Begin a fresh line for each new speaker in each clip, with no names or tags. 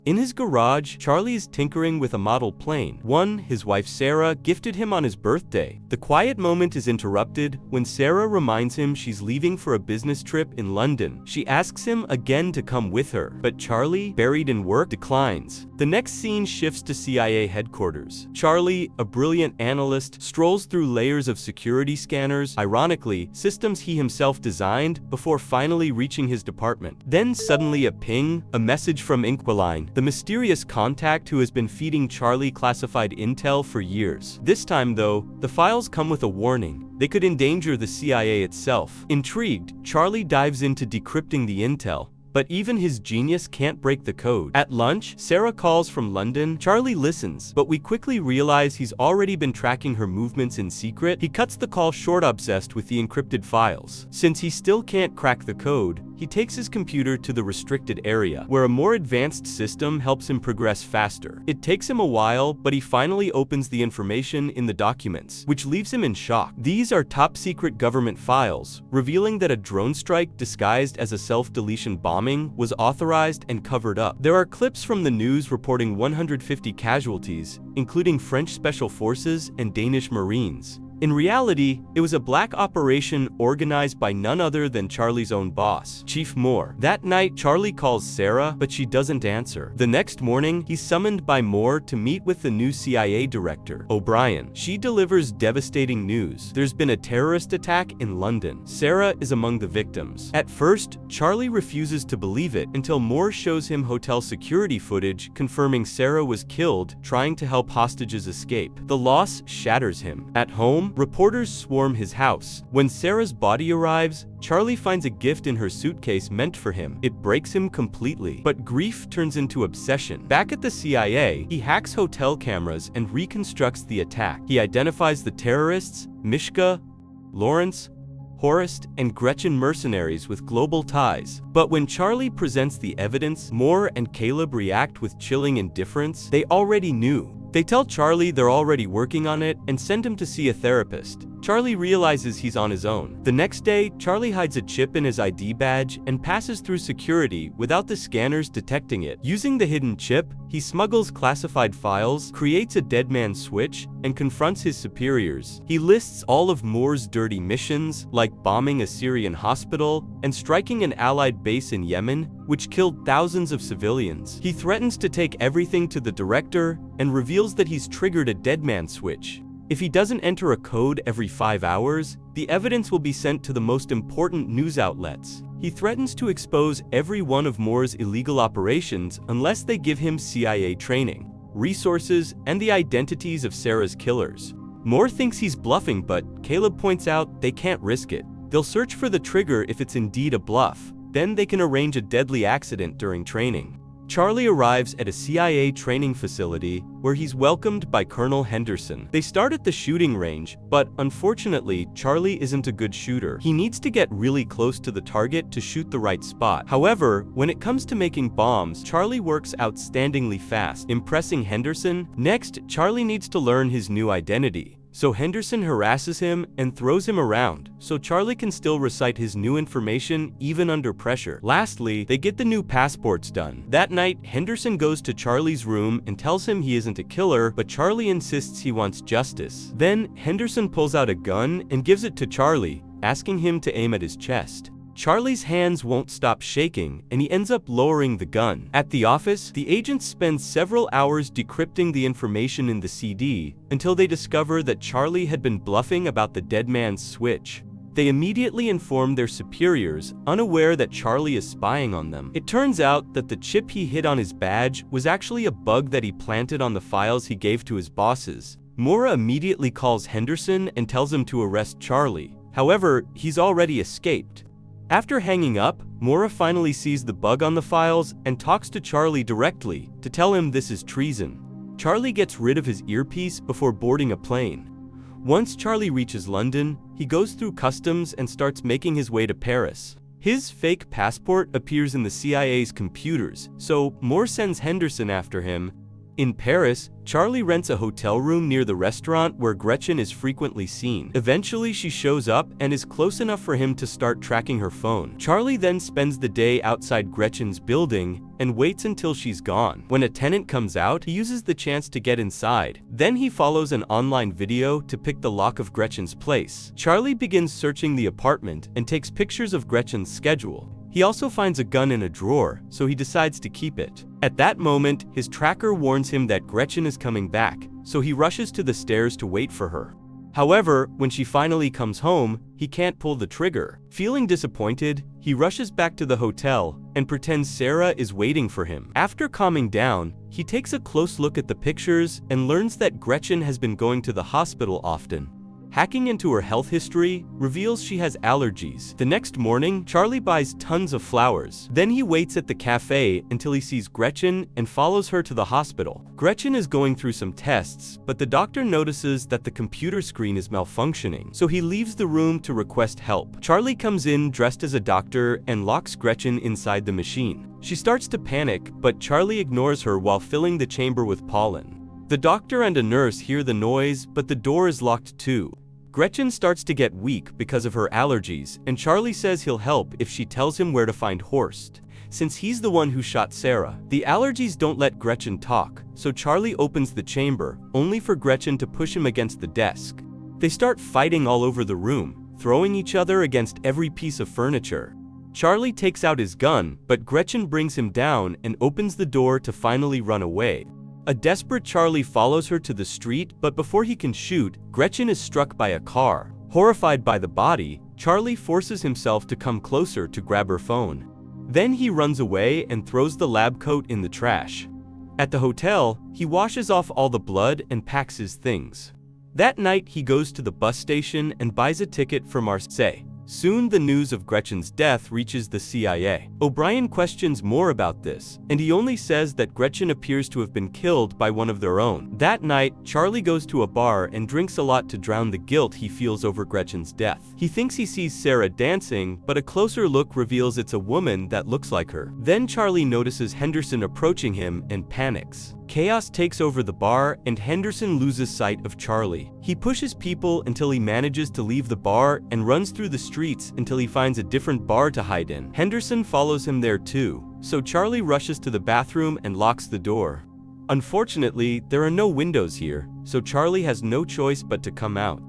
In his garage, Charlie is tinkering with a model plane, one his wife Sarah gifted him on his birthday. The quiet moment is interrupted when Sarah reminds him she's leaving for a business trip in London. She asks him again to come with her, but Charlie, buried in work, declines. The next scene shifts to CIA headquarters. Charlie, a brilliant analyst, strolls through layers of security scanners, ironically, systems he himself designed, before finally reaching his department. Then suddenly a ping, a message from Inqualine, the mysterious contact who has been feeding Charlie classified intel for years. This time, though, the files come with a warning. They could endanger the CIA itself. Intrigued, Charlie dives into decrypting the intel. But even his genius can't break the code. At lunch, Sarah calls from London. Charlie listens, but we quickly realize he's already been tracking her movements in secret. He cuts the call short, obsessed with the encrypted files. Since he still can't crack the code, he takes his computer to the restricted area, where a more advanced system helps him progress faster. It takes him a while, but he finally opens the information in the documents, which leaves him in shock. These are top-secret government files, revealing that a drone strike disguised as a self-deletion bomb was authorized and covered up. There are clips from the news reporting 150 casualties, including French special forces and Danish Marines. In reality, it was a black operation organized by none other than Charlie's own boss, Chief Moore. That night, Charlie calls Sarah, but she doesn't answer. The next morning, he's summoned by Moore to meet with the new CIA director, O'Brien. She delivers devastating news. There's been a terrorist attack in London. Sarah is among the victims. At first, Charlie refuses to believe it until Moore shows him hotel security footage confirming Sarah was killed trying to help hostages escape. The loss shatters him. At home, reporters swarm his house. When Sarah's body arrives, Charlie finds a gift in her suitcase meant for him. It breaks him completely. But grief turns into obsession. Back at the CIA, he hacks hotel cameras and reconstructs the attack. He identifies the terrorists, Mishka, Lawrence, Horst, and Gretchen, mercenaries with global ties. But when Charlie presents the evidence, Moore and Caleb react with chilling indifference. They already knew. They tell Charlie they're already working on it and send him to see a therapist. Charlie realizes he's on his own. The next day, Charlie hides a chip in his ID badge and passes through security without the scanners detecting it. Using the hidden chip, he smuggles classified files, creates a dead man switch, and confronts his superiors. He lists all of Moore's dirty missions, like bombing a Syrian hospital and striking an allied base in Yemen, which killed thousands of civilians. He threatens to take everything to the director and reveals that he's triggered a dead man switch. If he doesn't enter a code every 5 hours, the evidence will be sent to the most important news outlets. He threatens to expose every one of Moore's illegal operations unless they give him CIA training, resources, and the identities of Sarah's killers. Moore thinks he's bluffing, but Caleb points out they can't risk it. They'll search for the trigger if it's indeed a bluff. Then they can arrange a deadly accident during training. Charlie arrives at a CIA training facility where he's welcomed by Colonel Henderson. They start at the shooting range, but unfortunately, Charlie isn't a good shooter. He needs to get really close to the target to shoot the right spot. However, when it comes to making bombs, Charlie works outstandingly fast, impressing Henderson. Next, Charlie needs to learn his new identity. So Henderson harasses him and throws him around, so Charlie can still recite his new information even under pressure. Lastly, they get the new passports done. That night, Henderson goes to Charlie's room and tells him he isn't a killer, but Charlie insists he wants justice. Then, Henderson pulls out a gun and gives it to Charlie, asking him to aim at his chest. Charlie's hands won't stop shaking, and he ends up lowering the gun. At the office, the agents spend several hours decrypting the information in the CD until they discover that Charlie had been bluffing about the dead man's switch. They immediately inform their superiors, unaware that Charlie is spying on them. It turns out that the chip he hid on his badge was actually a bug that he planted on the files he gave to his bosses. Moore immediately calls Henderson and tells him to arrest Charlie. However, he's already escaped. After hanging up, Moore finally sees the bug on the files and talks to Charlie directly to tell him this is treason. Charlie gets rid of his earpiece before boarding a plane. Once Charlie reaches London, he goes through customs and starts making his way to Paris. His fake passport appears in the CIA's computers, so Moore sends Henderson after him In Paris, Charlie rents a hotel room near the restaurant where Gretchen is frequently seen. Eventually, she shows up and is close enough for him to start tracking her phone. Charlie then spends the day outside Gretchen's building and waits until she's gone. When a tenant comes out, he uses the chance to get inside. Then he follows an online video to pick the lock of Gretchen's place. Charlie begins searching the apartment and takes pictures of Gretchen's schedule. He also finds a gun in a drawer, so he decides to keep it. At that moment, his tracker warns him that Gretchen is coming back, so he rushes to the stairs to wait for her. However, when she finally comes home, he can't pull the trigger. Feeling disappointed, he rushes back to the hotel and pretends Sarah is waiting for him. After calming down, he takes a close look at the pictures and learns that Gretchen has been going to the hospital often. Hacking into her health history reveals she has allergies. The next morning, Charlie buys tons of flowers. Then he waits at the cafe until he sees Gretchen and follows her to the hospital. Gretchen is going through some tests, but the doctor notices that the computer screen is malfunctioning, so he leaves the room to request help. Charlie comes in dressed as a doctor and locks Gretchen inside the machine. She starts to panic, but Charlie ignores her while filling the chamber with pollen. The doctor and a nurse hear the noise, but the door is locked too. Gretchen starts to get weak because of her allergies, and Charlie says he'll help if she tells him where to find Horst, since he's the one who shot Sarah. The allergies don't let Gretchen talk, so Charlie opens the chamber, only for Gretchen to push him against the desk. They start fighting all over the room, throwing each other against every piece of furniture. Charlie takes out his gun, but Gretchen brings him down and opens the door to finally run away. A desperate Charlie follows her to the street, but before he can shoot, Gretchen is struck by a car. Horrified by the body, Charlie forces himself to come closer to grab her phone. Then he runs away and throws the lab coat in the trash. At the hotel, he washes off all the blood and packs his things. That night, he goes to the bus station and buys a ticket for Marseille. Soon, the news of Gretchen's death reaches the CIA. O'Brien questions more about this, and he only says that Gretchen appears to have been killed by one of their own. That night, Charlie goes to a bar and drinks a lot to drown the guilt he feels over Gretchen's death. He thinks he sees Sarah dancing, but a closer look reveals it's a woman that looks like her. Then Charlie notices Henderson approaching him and panics. Chaos takes over the bar, and Henderson loses sight of Charlie. He pushes people until he manages to leave the bar and runs through the streets until he finds a different bar to hide in. Henderson follows him there too, so Charlie rushes to the bathroom and locks the door. Unfortunately, there are no windows here, so Charlie has no choice but to come out.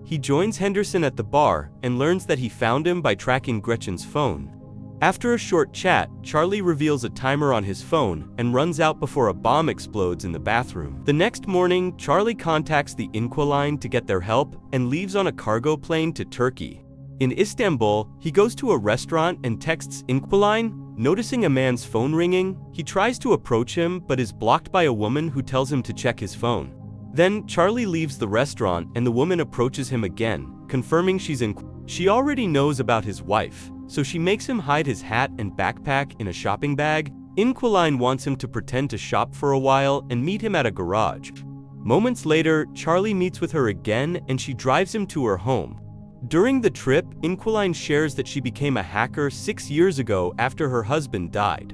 He joins Henderson at the bar and learns that he found him by tracking Gretchen's phone. After a short chat, Charlie reveals a timer on his phone and runs out before a bomb explodes in the bathroom. The next morning, Charlie contacts the Inqualine to get their help and leaves on a cargo plane to Turkey. In Istanbul, he goes to a restaurant and texts Inqualine. Noticing a man's phone ringing, he tries to approach him but is blocked by a woman who tells him to check his phone. Then, Charlie leaves the restaurant and the woman approaches him again, confirming she already knows about his wife, so she makes him hide his hat and backpack in a shopping bag. Inqualine wants him to pretend to shop for a while and meet him at a garage. Moments later, Charlie meets with her again and she drives him to her home. During the trip, Inqualine shares that she became a hacker 6 years ago after her husband died.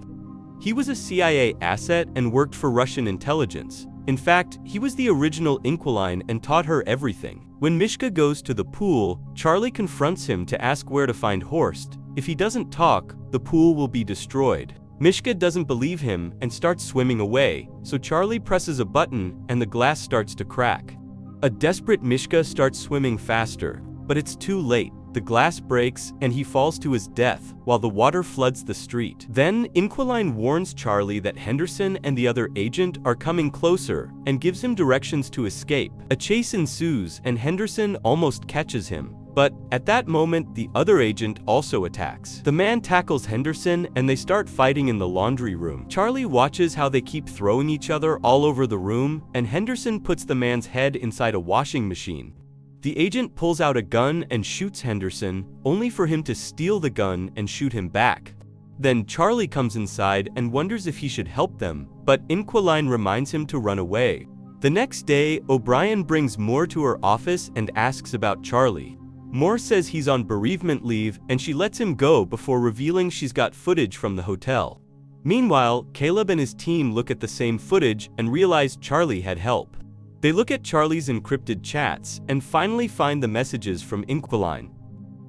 He was a CIA asset and worked for Russian intelligence. In fact, he was the original Inqualine and taught her everything. When Mishka goes to the pool, Charlie confronts him to ask where to find Horst. If he doesn't talk, the pool will be destroyed. Mishka doesn't believe him and starts swimming away, so Charlie presses a button and the glass starts to crack. A desperate Mishka starts swimming faster, but it's too late. The glass breaks and he falls to his death while the water floods the street. Then, Inqualine warns Charlie that Henderson and the other agent are coming closer and gives him directions to escape. A chase ensues and Henderson almost catches him. But at that moment, the other agent also attacks. The man tackles Henderson and they start fighting in the laundry room. Charlie watches how they keep throwing each other all over the room, and Henderson puts the man's head inside a washing machine. The agent pulls out a gun and shoots Henderson, only for him to steal the gun and shoot him back. Then Charlie comes inside and wonders if he should help them, but Inqualine reminds him to run away. The next day, O'Brien brings Moore to her office and asks about Charlie. Moore says he's on bereavement leave and she lets him go before revealing she's got footage from the hotel. Meanwhile, Caleb and his team look at the same footage and realize Charlie had help. They look at Charlie's encrypted chats and finally find the messages from Inqualine.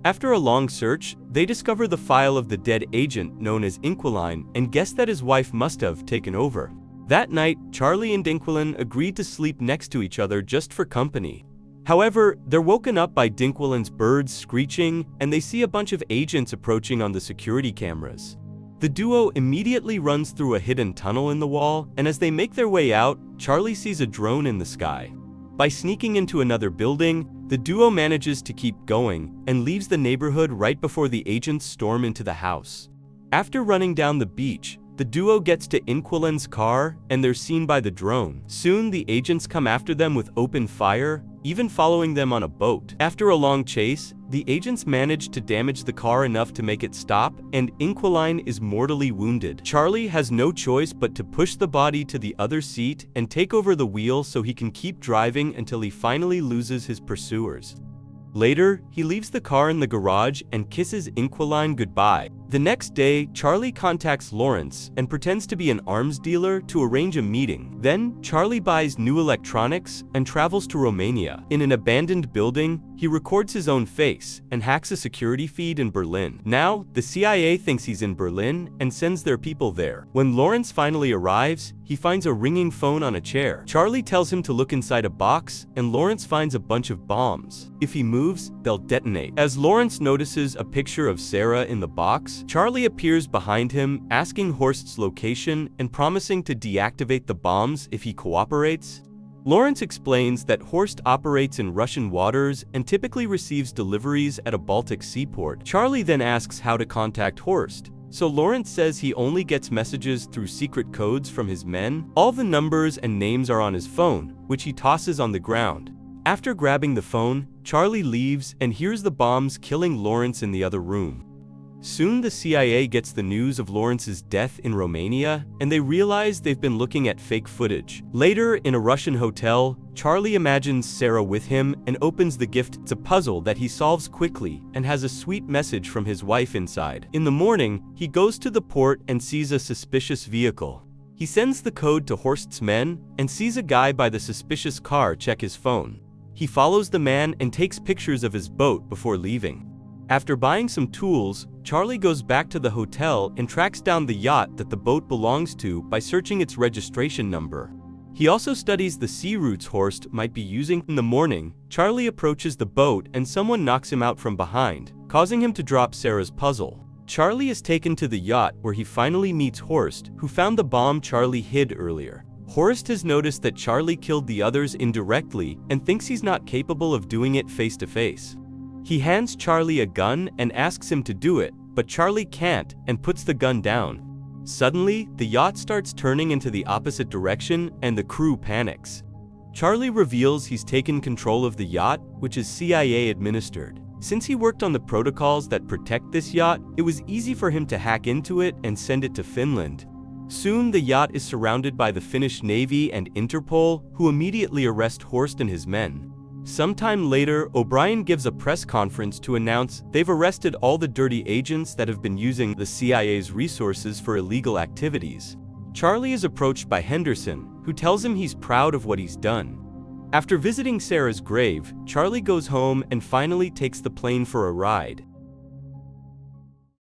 After a long search, they discover the file of the dead agent known as Inqualine and guess that his wife must have taken over. That night, Charlie and Inqualine agreed to sleep next to each other just for company. However, they're woken up by Inqualine's birds screeching, and they see a bunch of agents approaching on the security cameras. The duo immediately runs through a hidden tunnel in the wall, and as they make their way out, Charlie sees a drone in the sky. By sneaking into another building, the duo manages to keep going and leaves the neighborhood right before the agents storm into the house. After running down the beach, the duo gets to Inqualine's car and they're seen by the drone. Soon, the agents come after them with open fire, even following them on a boat. After a long chase, the agents manage to damage the car enough to make it stop, and Inqualine is mortally wounded. Charlie has no choice but to push the body to the other seat and take over the wheel so he can keep driving until he finally loses his pursuers. Later, he leaves the car in the garage and kisses Inqualine goodbye. The next day, Charlie contacts Lawrence and pretends to be an arms dealer to arrange a meeting. Then, Charlie buys new electronics and travels to Romania. In an abandoned building, he records his own face and hacks a security feed in Berlin. Now, the CIA thinks he's in Berlin and sends their people there. When Lawrence finally arrives, he finds a ringing phone on a chair. Charlie tells him to look inside a box, and Lawrence finds a bunch of bombs. If he moves, they'll detonate. As Lawrence notices a picture of Sarah in the box, Charlie appears behind him, asking Horst's location and promising to deactivate the bombs if he cooperates. Lawrence explains that Horst operates in Russian waters and typically receives deliveries at a Baltic seaport. Charlie then asks how to contact Horst, so Lawrence says he only gets messages through secret codes from his men. All the numbers and names are on his phone, which he tosses on the ground. After grabbing the phone, Charlie leaves and hears the bombs killing Lawrence in the other room. Soon the CIA gets the news of Lawrence's death in Romania, and they realize they've been looking at fake footage. Later, in a Russian hotel, Charlie imagines Sarah with him and opens the gift. It's a puzzle that he solves quickly and has a sweet message from his wife inside. In the morning, he goes to the port and sees a suspicious vehicle. He sends the code to Horst's men and sees a guy by the suspicious car check his phone. He follows the man and takes pictures of his boat before leaving. After buying some tools, Charlie goes back to the hotel and tracks down the yacht that the boat belongs to by searching its registration number. He also studies the sea routes Horst might be using. In the morning, Charlie approaches the boat and someone knocks him out from behind, causing him to drop Sarah's puzzle. Charlie is taken to the yacht where he finally meets Horst, who found the bomb Charlie hid earlier. Horst has noticed that Charlie killed the others indirectly and thinks he's not capable of doing it face to face. He hands Charlie a gun and asks him to do it, but Charlie can't and puts the gun down. Suddenly, the yacht starts turning into the opposite direction and the crew panics. Charlie reveals he's taken control of the yacht, which is CIA administered. Since he worked on the protocols that protect this yacht, it was easy for him to hack into it and send it to Finland. Soon, the yacht is surrounded by the Finnish Navy and Interpol, who immediately arrest Horst and his men. Sometime later, O'Brien gives a press conference to announce they've arrested all the dirty agents that have been using the CIA's resources for illegal activities. Charlie is approached by Henderson, who tells him he's proud of what he's done. After visiting Sarah's grave, Charlie goes home and finally takes the plane for a ride.